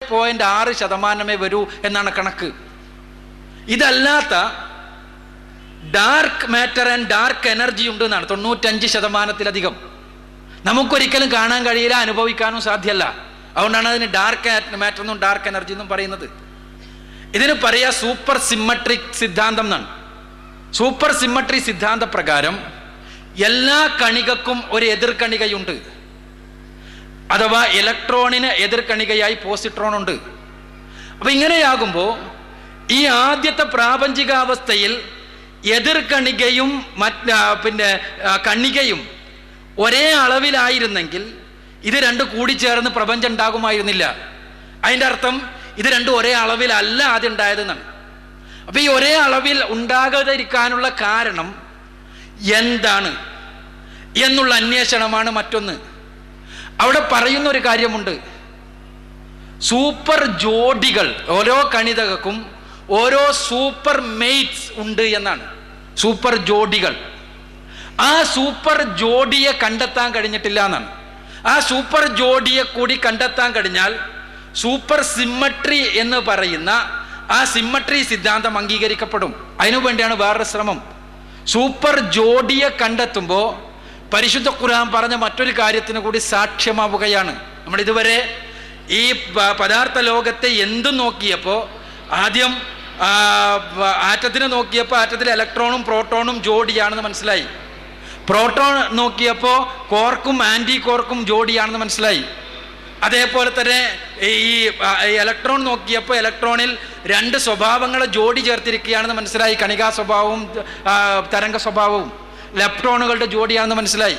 6% വരൂ എന്നാണ് കണക്ക്. ഇതല്ലാത്ത dark matter and dark energy ഉണ്ട് എന്നാണ് 95%. നമുക്കൊരിക്കലും കാണാൻ കഴിയില്ല, അനുഭവിക്കാനും സാധ്യമല്ല. അതുകൊണ്ടാണ് അതിന് ഡാർക്ക് മാറ്റർ എന്നും ഡാർക്ക് എനർജി എന്നും പറയുന്നത്. ഇതിന് പറയാ സൂപ്പർ സിമ്മട്രിക് സിദ്ധാന്തം എന്നാണ്. സൂപ്പർ സിമ്മട്രി സിദ്ധാന്ത പ്രകാരം എല്ലാ കണികക്കും ഒരു എതിർകണികയുണ്ട്. അഥവാ ഇലക്ട്രോണിന് എതിർകണികയായി പോസിട്രോൺ ഉണ്ട്. അപ്പൊ ഇങ്ങനെയാകുമ്പോൾ ഈ ആദ്യത്തെ പ്രാപഞ്ചികാവസ്ഥയിൽ എതിർകണികയും കണികയും ഒരേ അളവിലായിരുന്നെങ്കിൽ ഇത് രണ്ടും കൂടിച്ചേർന്ന് പ്രപഞ്ചം ഉണ്ടാകുമായിരുന്നില്ല. അതിൻ്റെ അർത്ഥം ഇത് രണ്ടും ഒരേ അളവിലല്ല ആദ്യം ഉണ്ടായതെന്നാണ്. അപ്പൊ ഈ ഒരേ അളവിൽ ഉണ്ടാകാതിരിക്കാനുള്ള കാരണം എന്താണ് എന്നുള്ള അന്വേഷണമാണ് മറ്റൊന്ന്. അവിടെ പറയുന്ന ഒരു കാര്യമുണ്ട്, സൂപ്പർ ജോഡികൾ, ഓരോ കണിതകൾക്കും ഓരോ സൂപ്പർ മെയ്റ്റ്സ് ഉണ്ട് എന്നാണ്. സൂപ്പർ ജോഡികൾ. ആ സൂപ്പർ ജോഡിയെ കണ്ടെത്താൻ കഴിഞ്ഞിട്ടില്ല എന്നാണ്. ആ സൂപ്പർ ജോഡിയെ കൂടി കണ്ടെത്താൻ കഴിഞ്ഞാൽ സൂപ്പർ സിമ്മട്രി എന്ന് പറയുന്ന ആ സിമ്മട്രി സിദ്ധാന്തം അംഗീകരിക്കപ്പെടും. അതിനു വേണ്ടിയാണ് വേറൊരു ശ്രമം. സൂപ്പർ ജോഡിയെ കണ്ടെത്തുമ്പോൾ പരിശുദ്ധ ഖുർആൻ പറഞ്ഞ മറ്റൊരു കാര്യത്തിന് കൂടി സാക്ഷ്യമാവുകയാണ്. നമ്മൾ ഇതുവരെ ഈ പദാർത്ഥ ലോകത്തെ എന്തും നോക്കിയപ്പോൾ ആദ്യം ആറ്റത്തിനെ നോക്കിയപ്പോൾ ആറ്റത്തിൽ ഇലക്ട്രോണും പ്രോട്ടോണും ജോഡിയാണെന്ന് മനസ്സിലായി. പ്രോട്ടോൺ നോക്കിയപ്പോൾ കോർക്കും ആൻറ്റി കോർക്കും ജോഡിയാണെന്ന് മനസ്സിലായി. അതേപോലെ തന്നെ ഈ ഇലക്ട്രോൺ നോക്കിയപ്പോൾ ഇലക്ട്രോണിൽ 2 സ്വഭാവങ്ങളെ ജോഡി ചേർത്തിരിക്കുകയാണെന്ന് മനസ്സിലായി. കണികാ സ്വഭാവവും തരംഗ സ്വഭാവവും ലെപ്ട്രോണുകളുടെ ജോഡിയാണെന്ന് മനസ്സിലായി.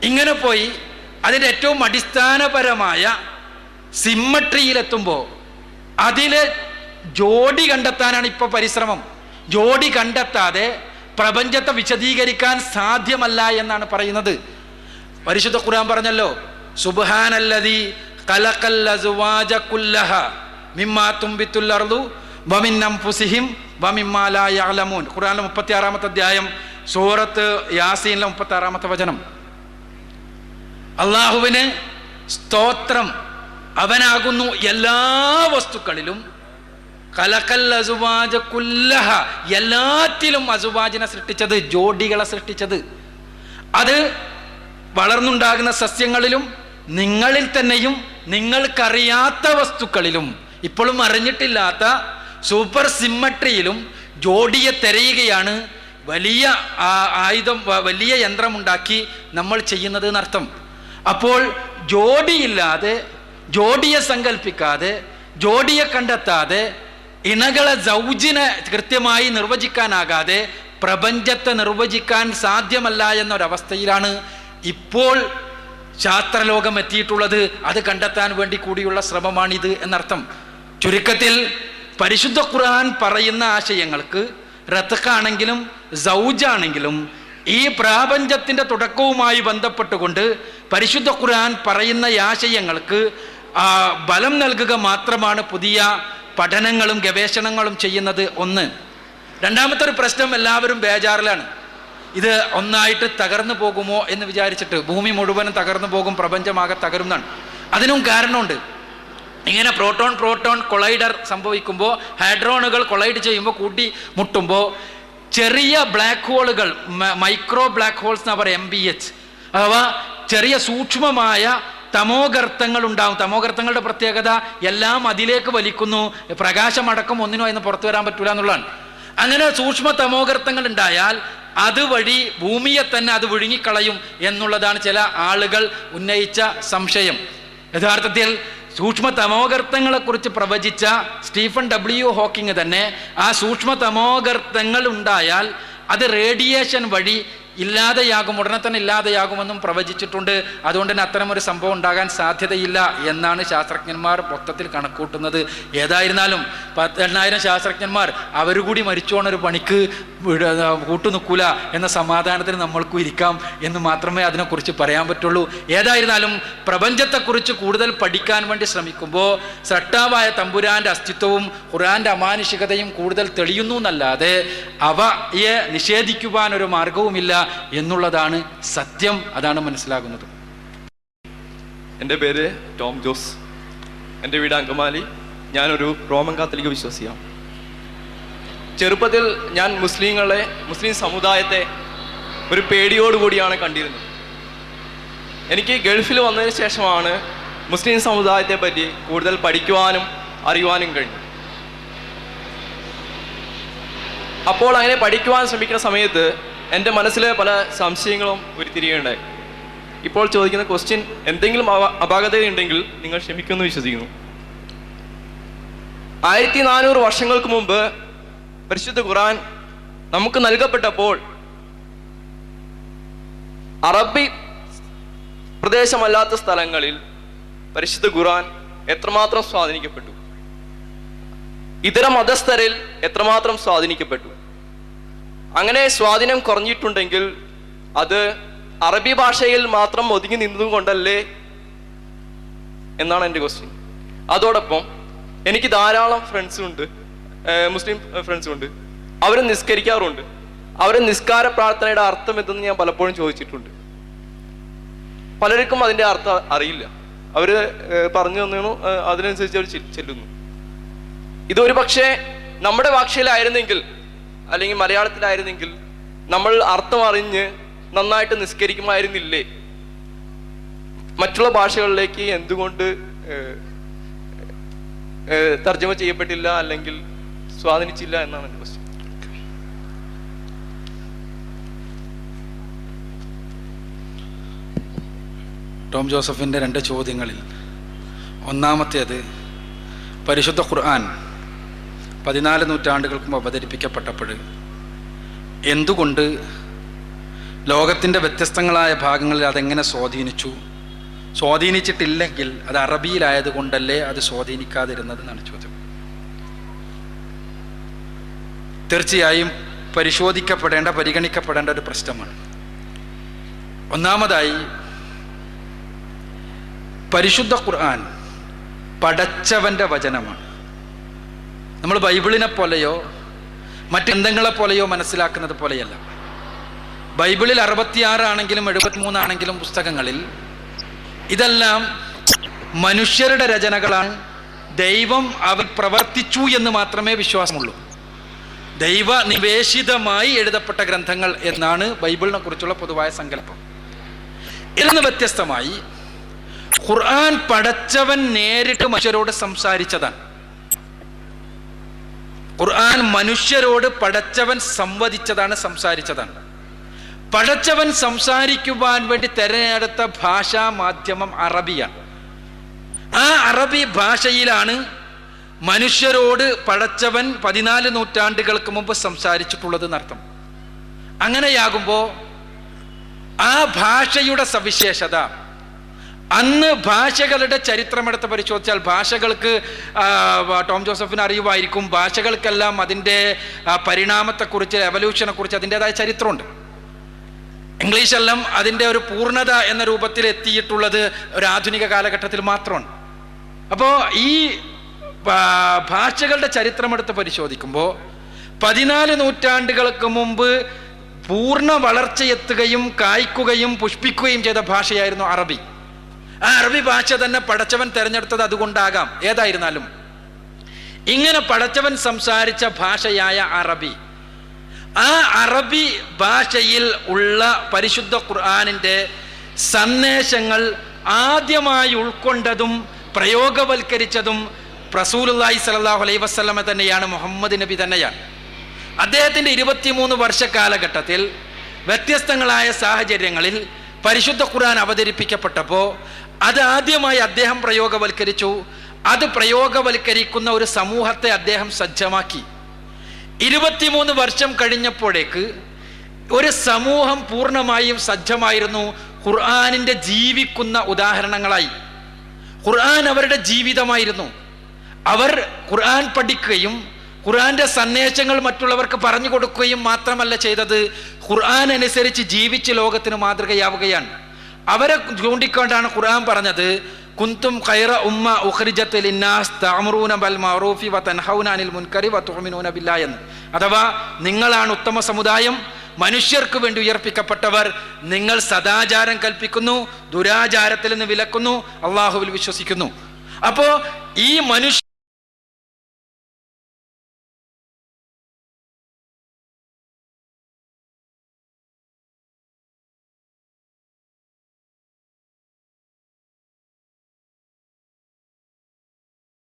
ഇങ്ങനെ പോയി അതിൻ്റെ ഏറ്റവും അടിസ്ഥാനപരമായ സിമ്മട്രിയിലെത്തുമ്പോൾ അതിലെ ജോഡി കണ്ടെത്താനാണ് ഇപ്പോൾ പരിശ്രമം. ജോഡി കണ്ടെത്താതെ പ്രപഞ്ചത്തെ വിശദീകരിക്കാൻ സാധ്യമല്ല എന്നാണ് പറയുന്നത്. പരിശുദ്ധ ഖുർആൻ പറഞ്ഞല്ലോ, സുബ്ഹാനല്ലദീ ഖലഖൽ അസ്വാജ കുല്ലഹ മിമ്മാ തുംബിത്തുൽ അർദു വമിൻ അൻഫുസിഹിം വമിമ്മാ ലാ യഅലമൂൻ. ഖുർആനിലെ 36-ാമത്തെ അധ്യായം സൂറത്ത് യാസീനിലെ 36-ാമത്തെ വചനം. അള്ളാഹുവിന് സ്തോത്രം, അവനാകുന്നു എല്ലാ വസ്തുക്കളിലും ഖലഖൽ അസ്വാജ കുല്ലഹ, എല്ലാറ്റിലും അസ്വാജിനെ സൃഷ്ടിച്ചത്, ജോഡികളെ സൃഷ്ടിച്ചത്. അത് വളർന്നുണ്ടാകുന്ന സസ്യങ്ങളിലും നിങ്ങളിൽ തന്നെയും നിങ്ങൾക്കറിയാത്ത വസ്തുക്കളിലും ഇപ്പോഴും അറിഞ്ഞിട്ടില്ലാത്ത സൂപ്പർ സിമ്മട്രിയിലും ജോഡിയെ തിരയുകയാണ് വലിയ ആയുധം, വലിയ യന്ത്രമുണ്ടാക്കി നമ്മൾ ചെയ്യുന്നത് എന്നർത്ഥം. അപ്പോൾ ജോഡിയില്ലാതെ, ജോഡിയെ സങ്കല്പിക്കാതെ, ജോഡിയെ കണ്ടെത്താതെ, ഇണകളെ സൗജിനെ കൃത്യമായി നിർവചിക്കാനാകാതെ പ്രപഞ്ചത്തെ നിർവചിക്കാൻ സാധ്യമല്ല എന്നൊരവസ്ഥയിലാണ് ഇപ്പോൾ ശാസ്ത്രലോകം എത്തിയിട്ടുള്ളത്. അത് കണ്ടെത്താൻ വേണ്ടി കൂടിയുള്ള ശ്രമമാണിത് എന്നർത്ഥം. ചുരുക്കത്തിൽ പരിശുദ്ധ ഖുർആൻ പറയുന്ന ആശയങ്ങൾക്ക് റത്ഖാണെങ്കിലും സൗജാണെങ്കിലും ഈ പ്രാപഞ്ചത്തിന്റെ തുടക്കവുമായി ബന്ധപ്പെട്ടുകൊണ്ട് പരിശുദ്ധ ഖുർആൻ പറയുന്ന ആശയങ്ങൾക്ക് ബലം നൽകുക മാത്രമാണ് പുതിയ പഠനങ്ങളും ഗവേഷണങ്ങളും ചെയ്യുന്നത്. ഒന്ന്. രണ്ടാമത്തെ ഒരു പ്രശ്നം, എല്ലാവരും ബേജാറിലാണ്. ഇത് ഒന്നായിട്ട് തകർന്നു പോകുമോ എന്ന് വിചാരിച്ചിട്ട്. ഭൂമി മുഴുവനും തകർന്നു പോകും, പ്രപഞ്ചമാകെ തകരുന്നതാണ്. അതിനും കാരണമുണ്ട്. ഇങ്ങനെ പ്രോട്ടോൺ കൊളൈഡർ സംഭവിക്കുമ്പോൾ, ഹൈഡ്രോണുകൾ കൊളൈഡ് ചെയ്യുമ്പോൾ, കൂട്ടി മുട്ടുമ്പോൾ ചെറിയ ബ്ലാക്ക് ഹോളുകൾ, മൈക്രോ ബ്ലാക്ക് ഹോൾസ് എന്നാ പറയുക, MBH, അഥവാ ചെറിയ സൂക്ഷ്മമായ തമോഗർത്തങ്ങൾ ഉണ്ടാവും. തമോഗർത്തങ്ങളുടെ പ്രത്യേകത എല്ലാം അതിലേക്ക് വലിക്കുന്നു, പ്രകാശമടക്കം ഒന്നിനോ എന്ന് പുറത്തു വരാൻ പറ്റൂല എന്നുള്ളതാണ്. അങ്ങനെ സൂക്ഷ്മ തമോഗർത്തങ്ങൾ ഉണ്ടായാൽ അതുവഴി ഭൂമിയെ തന്നെ അത് വിഴുങ്ങിക്കളയും എന്നുള്ളതാണ് ചില ആളുകൾ ഉന്നയിച്ച സംശയം. യഥാർത്ഥത്തിൽ സൂക്ഷ്മ തമോഗർത്തങ്ങളെ കുറിച്ച് പ്രവചിച്ച സ്റ്റീഫൻ W. ഹോക്കിങ് തന്നെ ആ സൂക്ഷ്മ തമോഗർത്തങ്ങൾ ഉണ്ടായാൽ അത് റേഡിയേഷൻ വഴി ഇല്ലാതെയാകും, ഉടനെ തന്നെ ഇല്ലാതെയാകുമെന്നും പ്രവചിച്ചിട്ടുണ്ട്. അതുകൊണ്ട് തന്നെ അത്തരമൊരു സംഭവം ഉണ്ടാകാൻ സാധ്യതയില്ല എന്നാണ് ശാസ്ത്രജ്ഞന്മാർ മൊത്തത്തിൽ കണക്കൂട്ടുന്നത്. ഏതായിരുന്നാലും 10,000 ശാസ്ത്രജ്ഞന്മാർ അവരുകൂടി മരിച്ചോണൊരു പണിക്ക് കൂട്ടുനിൽക്കൂല എന്ന സമാധാനത്തിന് നമ്മൾക്കും ഇരിക്കാം എന്ന് മാത്രമേ അതിനെക്കുറിച്ച് പറയാൻ പറ്റുള്ളൂ. ഏതായിരുന്നാലും പ്രപഞ്ചത്തെക്കുറിച്ച് കൂടുതൽ പഠിക്കാൻ വേണ്ടി ശ്രമിക്കുമ്പോൾ സൃഷ്ടാവായ തമ്പുരാൻ്റെ അസ്തിത്വവും ഖുർആൻ്റെ അമാനുഷികതയും കൂടുതൽ തെളിയുന്നു എന്നല്ലാതെ അവയെ നിഷേധിക്കുവാനൊരു മാർഗവുമില്ല എന്നുള്ളതാണ് സത്യം. അതാണ് മനസ്സിലാകുന്നത്. എൻ്റെ പേര് ടോം ജോസ്. എൻ്റെ വീട് അങ്കമാലി. ഞാനൊരു റോമൻ കാത്തലിക് വിശ്വാസിയാണ്. ചെറുപ്പത്തിൽ ഞാൻ മുസ്ലിം സമുദായത്തെ ഒരു പേടിയോടുകൂടിയാണ് കണ്ടിരുന്നത്. എനിക്ക് ഗൾഫിൽ വന്നതിന് ശേഷമാണ് മുസ്ലിം സമുദായത്തെ പറ്റി കൂടുതൽ പഠിക്കുവാനും അറിയുവാനും കഴിഞ്ഞു. അപ്പോൾ അങ്ങനെ പഠിക്കുവാൻ ശ്രമിക്കുന്ന സമയത്ത് എൻ്റെ മനസ്സിലെ പല സംശയങ്ങളും ഉരുത്തിരിയുണ്ടായി. ഇപ്പോൾ ചോദിക്കുന്ന ക്വസ്റ്റ്യൻ എന്തെങ്കിലും അപാകതയുണ്ടെങ്കിൽ നിങ്ങൾ ക്ഷമിക്കുമെന്ന് വിശ്വസിക്കുന്നു. 1400 വർഷങ്ങൾക്ക് മുമ്പ് പരിശുദ്ധ ഖുർആൻ നമുക്ക് നൽകപ്പെട്ടപ്പോൾ അറബി പ്രദേശമല്ലാത്ത സ്ഥലങ്ങളിൽ പരിശുദ്ധ ഖുർആൻ എത്രമാത്രം സ്വാധീനിക്കപ്പെട്ടു, ഇതര മതസ്ഥരിൽ എത്രമാത്രം സ്വാധീനിക്കപ്പെട്ടു. അങ്ങനെ സ്വാധീനം കുറഞ്ഞിട്ടുണ്ടെങ്കിൽ അത് അറബി ഭാഷയിൽ മാത്രം ഒതുങ്ങി നിന്നതുകൊണ്ടല്ലേ എന്നാണ് എൻ്റെ ക്വസ്റ്റ്യൻ. അതോടൊപ്പം എനിക്ക് ധാരാളം ഫ്രണ്ട്സുണ്ട്, മുസ്ലിം ഫ്രണ്ട്സുണ്ട്. അവർ നിസ്കരിക്കാറുണ്ട്. അവരെ നിസ്കാര പ്രാർത്ഥനയുടെ അർത്ഥം എന്തെന്ന് ഞാൻ പലപ്പോഴും ചോദിച്ചിട്ടുണ്ട്. പലർക്കും അതിൻ്റെ അർത്ഥം അറിയില്ല. അവർ പറഞ്ഞു തന്നു, അതിനനുസരിച്ച് അവർ ചെല്ലുന്നു. ഇതൊരു പക്ഷേ നമ്മുടെ ഭാഷയിലായിരുന്നെങ്കിൽ അല്ലെങ്കിൽ മലയാളത്തിലായിരുന്നെങ്കിൽ നമ്മൾ അർത്ഥം അറിഞ്ഞ് നന്നായിട്ട് നിസ്കരിക്കുമായിരുന്നില്ലേ? മറ്റുള്ള ഭാഷകളിലേക്ക് എന്തുകൊണ്ട് തർജ്ജമ ചെയ്യപ്പെട്ടില്ല അല്ലെങ്കിൽ സ്വാധീനിച്ചില്ല എന്നാണ് എൻ്റെ ക്വസ്റ്റ്യൻ. ടോം ജോസഫിൻ്റെ 2 ചോദ്യങ്ങളിൽ ഒന്നാമത്തേത്, പരിശുദ്ധ ഖുർആൻ 14 നൂറ്റാണ്ടുകൾക്ക് മുമ്പ് അവതരിപ്പിക്കപ്പെട്ടപ്പോൾ എന്തുകൊണ്ട് ലോകത്തിൻ്റെ വ്യത്യസ്തങ്ങളായ ഭാഗങ്ങളിൽ അതെങ്ങനെ സ്വാധീനിച്ചിട്ടില്ലെങ്കിൽ അത് അറബിയിലായത് കൊണ്ടല്ലേ അത് സ്വാധീനിക്കാതിരുന്നത് എന്നാണ് ചോദ്യം. തീർച്ചയായും പരിഗണിക്കപ്പെടേണ്ട ഒരു പ്രശ്നമാണ്. ഒന്നാമതായി, പരിശുദ്ധ ഖുർആൻ പടച്ചവൻ്റെ വചനമാണ്. നമ്മൾ ബൈബിളിനെ പോലെയോ മറ്റെന്തെങ്കിലെ പോലെയോ മനസ്സിലാക്കുന്നത് പോലെയല്ല. ബൈബിളിൽ 66 ആണെങ്കിലും 73 ആണെങ്കിലും പുസ്തകങ്ങളിൽ ഇതെല്ലാം മനുഷ്യരുടെ രചനകളാണ്. ദൈവം അവർ പ്രവർത്തിച്ചു എന്ന് മാത്രമേ വിശ്വാസമുള്ളൂ. ദൈവ നിവേശിതമായി എഴുതപ്പെട്ട ഗ്രന്ഥങ്ങൾ എന്നാണ് ബൈബിളിനെ കുറിച്ചുള്ള പൊതുവായ സങ്കല്പം. ഇതിൽ നിന്ന് വ്യത്യസ്തമായി ഖുർആൻ പടച്ചവൻ നേരിട്ട് മനുഷ്യരോട് സംസാരിച്ചതാണ്. ഖുർആൻ മനുഷ്യരോട് പടച്ചവൻ സംസാരിച്ചതാണ്. പടച്ചവൻ സംസാരിക്കുവാൻ വേണ്ടി തിരഞ്ഞെടുത്ത ഭാഷാ മാധ്യമം അറബിയാണ്. ആ അറബി ഭാഷയിലാണ് മനുഷ്യരോട് പടച്ചവൻ 14 നൂറ്റാണ്ടുകൾക്ക് മുമ്പ് സംസാരിച്ചിട്ടുള്ളത് എന്നർത്ഥം. അങ്ങനെയാകുമ്പോൾ ആ ഭാഷയുടെ സവിശേഷത, അന്ന് ഭാഷകളുടെ ചരിത്രമെടുത്ത് പരിശോധിച്ചാൽ ഭാഷകൾക്ക് ടോം ജോസഫിന് അറിയുമായിരിക്കും, ഭാഷകൾക്കെല്ലാം അതിൻ്റെ പരിണാമത്തെക്കുറിച്ച്, എവല്യൂഷനെ കുറിച്ച് അതിൻ്റെതായ ചരിത്രമുണ്ട്. ഇംഗ്ലീഷെല്ലാം അതിൻ്റെ ഒരു പൂർണ്ണത എന്ന രൂപത്തിൽ എത്തിയിട്ടുള്ളത് ഒരു ആധുനിക കാലഘട്ടത്തിൽ മാത്രമാണ്. അപ്പോൾ ഈ ഭാഷകളുടെ ചരിത്രമെടുത്ത് പരിശോധിക്കുമ്പോൾ 14 നൂറ്റാണ്ടുകൾക്ക് മുമ്പ് പൂർണ്ണ വളർച്ചയെത്തുകയും കായ്ക്കുകയും പുഷ്പിക്കുകയും ചെയ്ത ഭാഷയായിരുന്നു അറബി. ആ അറബി ഭാഷ തന്നെ പടച്ചവൻ തിരഞ്ഞെടുത്തത് അതുകൊണ്ടാകാം. ഏതായിരുന്നാലും ഇങ്ങനെ പടച്ചവൻ സംസാരിച്ച ഭാഷയായ അറബി, ആ അറബി ഭാഷയിൽ ഉള്ള പരിശുദ്ധ ഖുർആനിൻ്റെ സന്ദേശങ്ങൾ ആദ്യമായി ഉൾക്കൊണ്ടതും പ്രയോഗവൽക്കരിച്ചതും റസൂലുള്ളാഹി സ്വല്ലല്ലാഹു അലൈഹി വസല്ലമ തന്നെയാണ്, മുഹമ്മദ് നബി തന്നെയാണ്. അദ്ദേഹത്തിൻ്റെ 23 വർഷ കാലഘട്ടത്തിൽ വ്യത്യസ്തങ്ങളായ സാഹചര്യങ്ങളിൽ പരിശുദ്ധ ഖുർആൻ അവതരിപ്പിക്കപ്പെട്ടപ്പോൾ അത് ആദ്യമായി അദ്ദേഹം പ്രയോഗവൽക്കരിച്ചു. അത് പ്രയോഗവൽക്കരിക്കുന്ന ഒരു സമൂഹത്തെ അദ്ദേഹം സജ്ജമാക്കി. 23 വർഷം കഴിഞ്ഞപ്പോഴേക്ക് ഒരു സമൂഹം പൂർണ്ണമായും സജ്ജമായിരുന്നു, ഖുർആനിൻ്റെ ജീവിക്കുന്ന ഉദാഹരണങ്ങളായി. ഖുർആൻ അവരുടെ ജീവിതമായിരുന്നു. അവർ ഖുർആൻ പഠിക്കുകയും ഖുർആന്റെ സന്ദേശങ്ങൾ മറ്റുള്ളവർക്ക് പറഞ്ഞു കൊടുക്കുകയും മാത്രമല്ല ചെയ്തത്, ഖുർആൻ അനുസരിച്ച് ജീവിച്ച് ലോകത്തിന് മാതൃകയാവുകയാണ്. അവരെ ചൂണ്ടിക്കൊണ്ടാണ് ഖുർആൻ പറഞ്ഞത്, കുന്തും ഖൈറ ഉമ്മ ഉഖ്രിജത് ലിന്നാസ് തഅമുറൂന ബിൽ മഅറൂഫി വതൻഹൗന അനിൽ മുൻകരി വതുഅ്മിനൂന ബില്ലാഹി എന്ന്. അഥവാ നിങ്ങളാണ് ഉത്തമ സമുദായം, മനുഷ്യർക്ക് വേണ്ടി ഉയർപ്പിക്കപ്പെട്ടവർ. നിങ്ങൾ സദാചാരം കൽപ്പിക്കുന്നു, ദുരാചാരത്തിൽ നിന്ന് വിലക്കുന്നു, അള്ളാഹുവിൽ വിശ്വസിക്കുന്നു. അപ്പോ ഈ മനുഷ്യ